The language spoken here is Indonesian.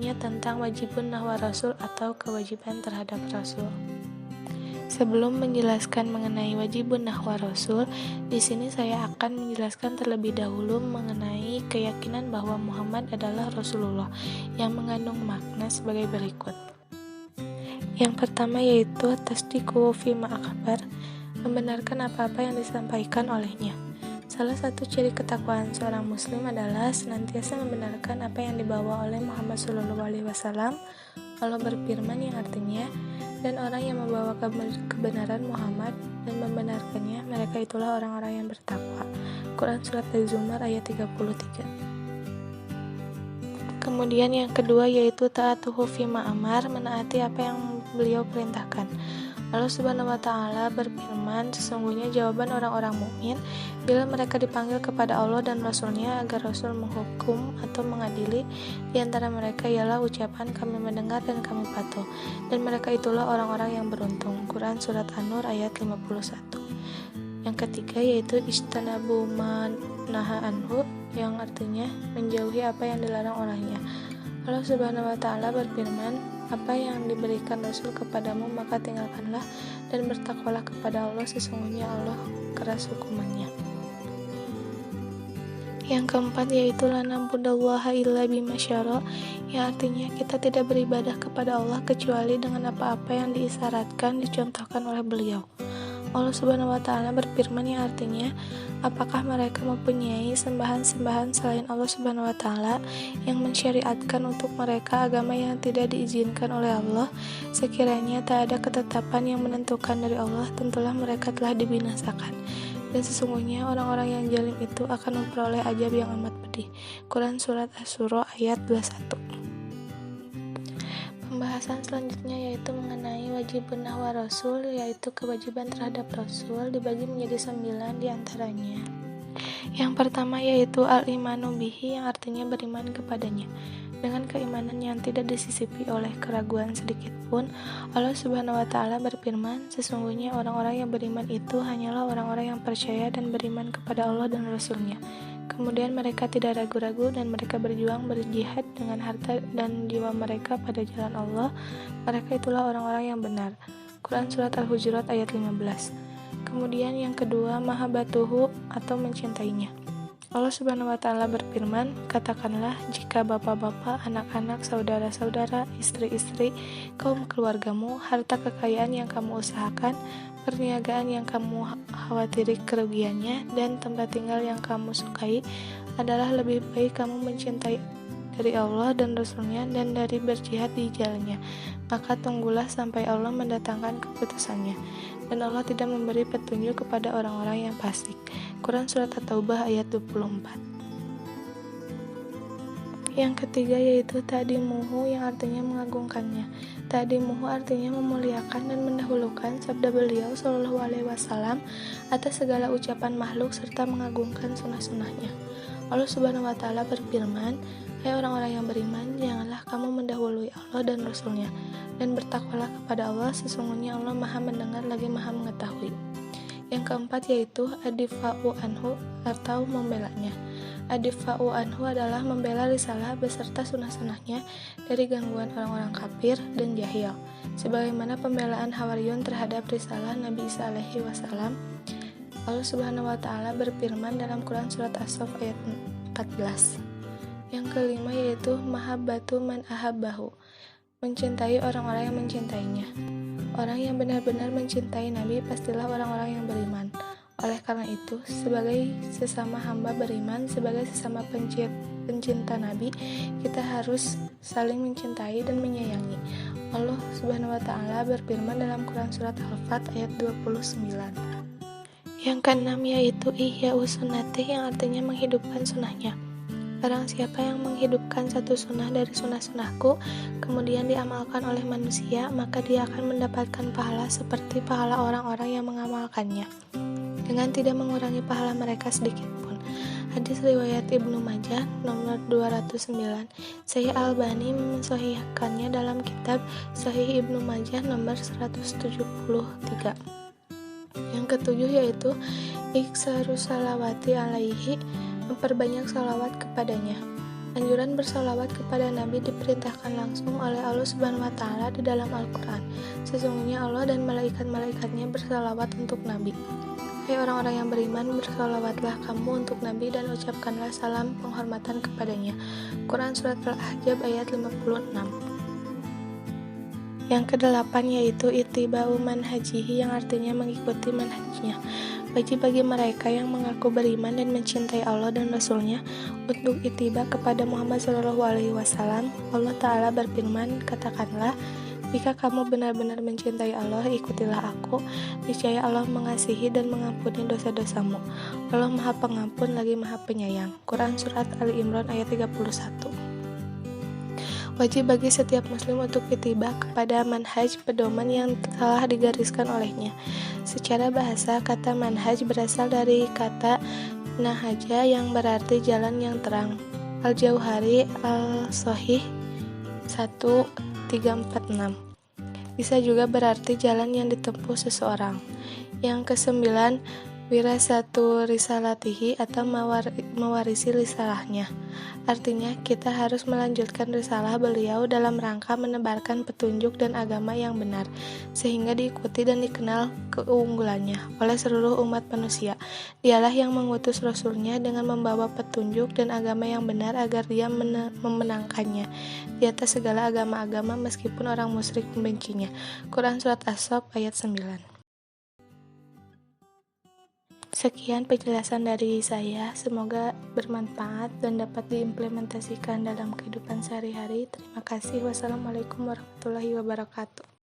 selanjutnya tentang wajibun nahwa rasul atau kewajiban terhadap rasul. Sebelum menjelaskan mengenai wajibun nahwa rasul, di sini saya akan menjelaskan terlebih dahulu mengenai keyakinan bahwa Muhammad adalah Rasulullah yang mengandung makna sebagai berikut. Yang pertama yaitu tasdiqu fima akhbar, membenarkan apa-apa yang disampaikan olehnya. Salah satu ciri ketakwaan seorang muslim adalah senantiasa membenarkan apa yang dibawa oleh Muhammad SAW. Allah berfirman yang artinya, dan orang yang membawa kebenaran Muhammad dan membenarkannya, mereka itulah orang-orang yang bertakwa. Quran Surat Az-Zumar ayat 33. Kemudian yang kedua yaitu ta'atuhu fima amar, menaati apa yang beliau perintahkan. Allah Subhanahu wa Ta'ala berfirman, sesungguhnya jawaban orang-orang mukmin bila mereka dipanggil kepada Allah dan Rasul-Nya agar Rasul menghukum atau mengadili di antara mereka ialah ucapan kami mendengar dan kami patuh, dan mereka itulah orang-orang yang beruntung. Quran Surat An-Nur ayat 51. Yang ketiga yaitu istanabu manaha anhu, yang artinya menjauhi apa yang dilarang olehnya. Allah Subhanahu wa Ta'ala berfirman, apa yang diberikan Rasul kepadamu maka tinggalkanlah dan bertakwalah kepada Allah, sesungguhnya Allah keras hukumannya. Yang keempat yaitu la na'budallaha illa bima syara, yang artinya kita tidak beribadah kepada Allah kecuali dengan apa-apa yang diisyaratkan, dicontohkan oleh beliau. Allah Subhanahu wa Ta'ala berfirman yang artinya, apakah mereka mempunyai sembahan-sembahan selain Allah Subhanahu wa Ta'ala yang mensyariatkan untuk mereka agama yang tidak diizinkan oleh Allah? Sekiranya tak ada ketetapan yang menentukan dari Allah, tentulah mereka telah dibinasakan. Dan sesungguhnya orang-orang yang zalim itu akan memperoleh azab yang amat pedih. Quran Surat Asy-Syura ayat 21. Pembahasan selanjutnya yaitu mengenai wajibun nahwa rasul, yaitu kewajiban terhadap rasul dibagi menjadi 9 diantaranya. Yang pertama yaitu al-imanu bihi, yang artinya beriman kepadanya dengan keimanan yang tidak disisipi oleh keraguan sedikit pun. Allah Subhanahu wa Ta'ala berfirman, sesungguhnya orang-orang yang beriman itu hanyalah orang-orang yang percaya dan beriman kepada Allah dan Rasul-Nya. Kemudian mereka tidak ragu-ragu dan mereka berjuang berjihad dengan harta dan jiwa mereka pada jalan Allah. Mereka itulah orang-orang yang benar. Quran Surat Al-Hujurat ayat 15. Kemudian yang kedua, mahabbatuhu atau mencintainya. Allah Subhanahu wa Ta'ala berfirman, katakanlah jika bapak-bapak, anak-anak, saudara-saudara, istri-istri, kaum keluargamu, harta kekayaan yang kamu usahakan, perniagaan yang kamu khawatiri kerugiannya, dan tempat tinggal yang kamu sukai adalah lebih baik kamu mencintai dari Allah dan Rasul-Nya dan dari berjihad di jalannya, maka tunggulah sampai Allah mendatangkan keputusannya, dan Allah tidak memberi petunjuk kepada orang-orang yang fasik. Quran Surat At-Taubah ayat 24. Yang ketiga yaitu ta'dimuhu, yang artinya mengagungkannya. Ta'dimuhu artinya memuliakan dan mendahulukan sabda beliau Shallallahu Alaihi Wasallam atas segala ucapan makhluk serta mengagungkan sunnah-sunnahnya. Allah Subhanahu wa Ta'ala berfirman, hai orang-orang yang beriman, janganlah kamu mendahului Allah dan Rasul-Nya, dan bertakwalah kepada Allah, sesungguhnya Allah Maha mendengar lagi Maha mengetahui. Yang keempat yaitu adifa'u anhu atau membelanya. Adifa'u anhu adalah membela risalah beserta sunnah-sunnahnya dari gangguan orang-orang kafir dan jahil, sebagaimana pembelaan Hawariyun terhadap risalah Nabi Isa alaihi wasallam. Allah Subhanahu wa Ta'ala berfirman dalam Quran Surat As-Saff ayat 14. Yang kelima yaitu mahabbatu man ahabbahu, mencintai orang-orang yang mencintainya. Orang yang benar-benar mencintai Nabi pastilah orang-orang yang beriman. Oleh karena itu, sebagai sesama hamba beriman, sebagai sesama pencinta Nabi, kita harus saling mencintai dan menyayangi. Allah Subhanahu wa Ta'ala berfirman dalam Quran Surat Al-Fat ayat 29. Yang keenam yaitu ihya'u sunnati, yang artinya menghidupkan sunnahnya. Barang siapa yang menghidupkan satu sunnah dari sunnah-sunnahku, kemudian diamalkan oleh manusia, maka dia akan mendapatkan pahala seperti pahala orang-orang yang mengamalkannya, dengan tidak mengurangi pahala mereka sedikit pun. Hadis riwayat Ibnu Majah nomor 209. Sahih Al-Albani mensahihkannya dalam kitab Sahih Ibnu Majah nomor 173. Yang ketujuh yaitu iktsaru salawati alaihi, memperbanyak salawat kepadanya. Anjuran bersolawat kepada Nabi diperintahkan langsung oleh Allah Subhanahu wa Ta'ala di dalam Al-Quran. Sesungguhnya Allah dan malaikat-malaikatnya bersolawat untuk Nabi. Hai orang-orang yang beriman, bersolawatlah kamu untuk Nabi dan ucapkanlah salam penghormatan kepadanya. Quran Surat Al-Ahzab ayat 56. Yang kedelapan yaitu ittiba'u manhajihi, yang artinya mengikuti manhajnya. Wajib bagi mereka yang mengaku beriman dan mencintai Allah dan Rasul-Nya untuk ittiba kepada Muhammad SAW. Allah Ta'ala berfirman, katakanlah, jika kamu benar-benar mencintai Allah, ikutilah aku. Niscaya Allah mengasihi dan mengampuni dosa-dosamu. Allah Maha Pengampun lagi Maha Penyayang. Quran Surat Ali Imran ayat 31. Wajib bagi setiap muslim untuk ittiba kepada manhaj pedoman yang telah digariskan olehnya. Secara bahasa, kata manhaj berasal dari kata nahaja yang berarti jalan yang terang. Al-Jauhari Al-Sahih 1346. Bisa juga berarti jalan yang ditempuh seseorang. Yang kesembilan, wirasatu risalatihi atau mewarisi risalahnya. Artinya, kita harus melanjutkan risalah beliau dalam rangka menebarkan petunjuk dan agama yang benar, sehingga diikuti dan dikenal keunggulannya oleh seluruh umat manusia. Dialah yang mengutus Rasulnya dengan membawa petunjuk dan agama yang benar agar dia memenangkannya di atas segala agama-agama meskipun orang musyrik membencinya. Quran Surat As-Saff ayat 9. Sekian penjelasan dari saya, semoga bermanfaat dan dapat diimplementasikan dalam kehidupan sehari-hari. Terima kasih. Wassalamualaikum warahmatullahi wabarakatuh.